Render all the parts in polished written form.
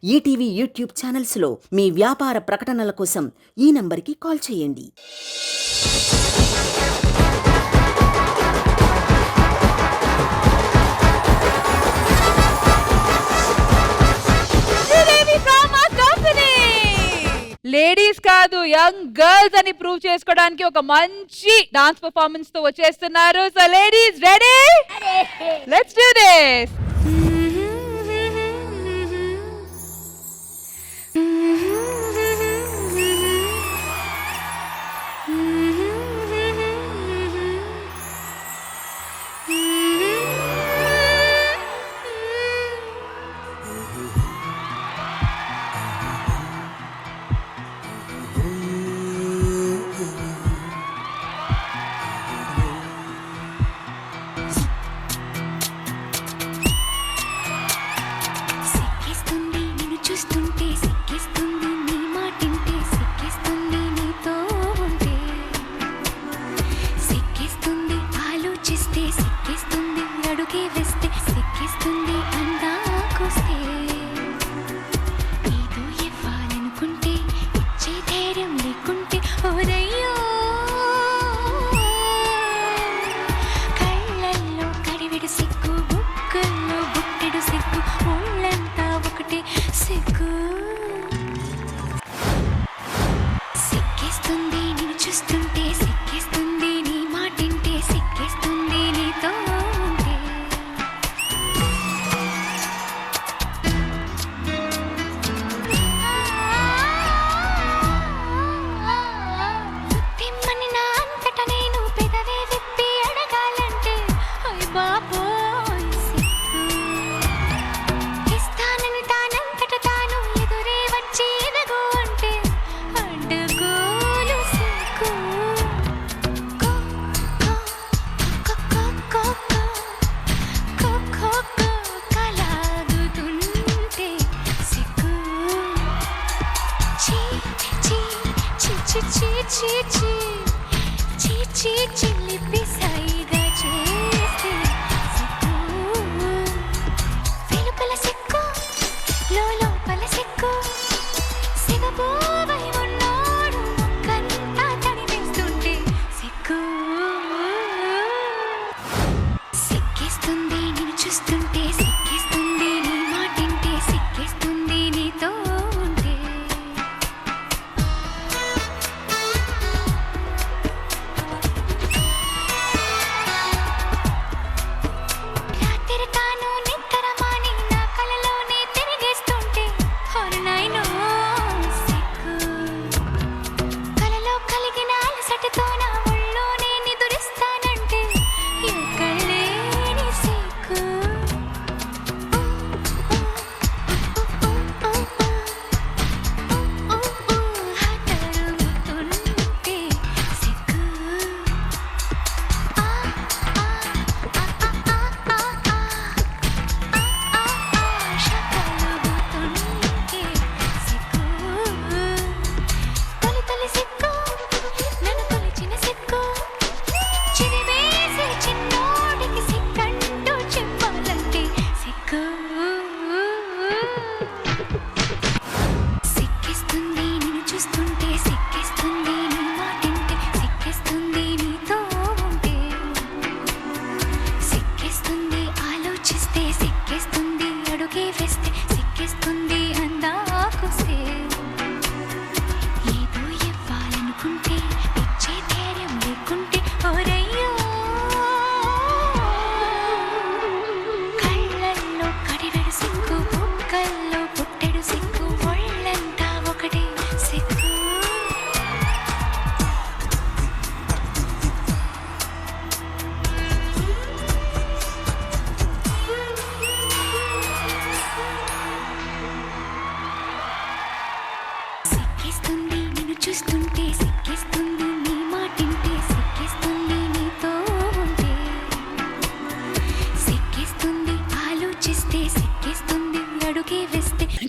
ETV YouTube ఛానల్స్లో మీ వ్యాపార ప్రకటనల కోసం ఈ నంబర్కి కాల్ చేయండి. లేడీస్ కాదు, యంగ్ గర్ల్స్ అని ప్రూవ్ చేసుకోవడానికి ఒక మంచి డాన్స్ పర్ఫార్మెన్స్ తో వచ్చేస్తున్నారు. So ladies ready? Let's do this.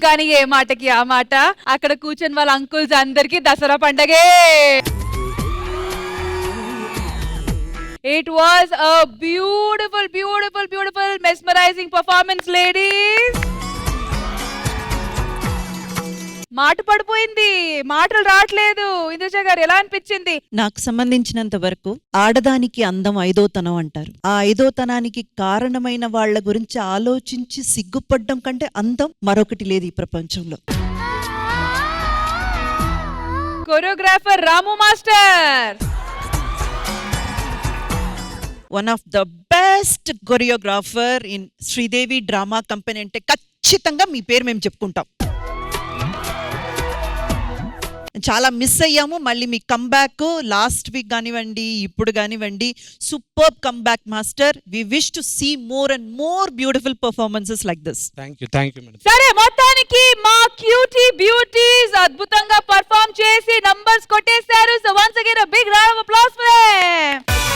కానీ ఏ మాటకి ఆ మాట, అక్కడ కూర్చొని వాళ్ళ అంకుల్స్ అందరికి దసరా పండగే. It was a beautiful, beautiful, beautiful, mesmerizing performance, ladies. మాట పడిపోయింది, మాటలు రావట్లేదు. ఇంద్రజ గారు ఎలా అనిపించింది? నాకు సంబంధించినంత వరకు ఆడదానికి అందం ఐదోతనం అంటారు. ఆ ఐదోతనానికి కారణమైన వాళ్ళ గురించి ఆలోచించి సిగ్గుపడ్డం కంటే అందం మరొకటి లేదు ఈ ప్రపంచంలో. Choreographer Ramu master. One of the best choreographer in Sridevi drama company అంటే ఖచ్చితంగా మీ పేరు మేము చెప్పుకుంటాం. చాలా మిస్ అయ్యాము. మళ్ళీ మీ కమ్బ్యాక్ లాస్ట్ వీక్ కానివ్వండి, ఇప్పుడు కానివ్వండి, super comeback master. We wish to see more and more beautiful performances like this. Thank you madam. సరే, మొత్తానికి మా క్యూటీ బ్యూటీస్ అద్భుతంగా పర్ఫార్మ్ చేసి నంబర్స్ కొట్టేశారు. So once again a big round of applause for them.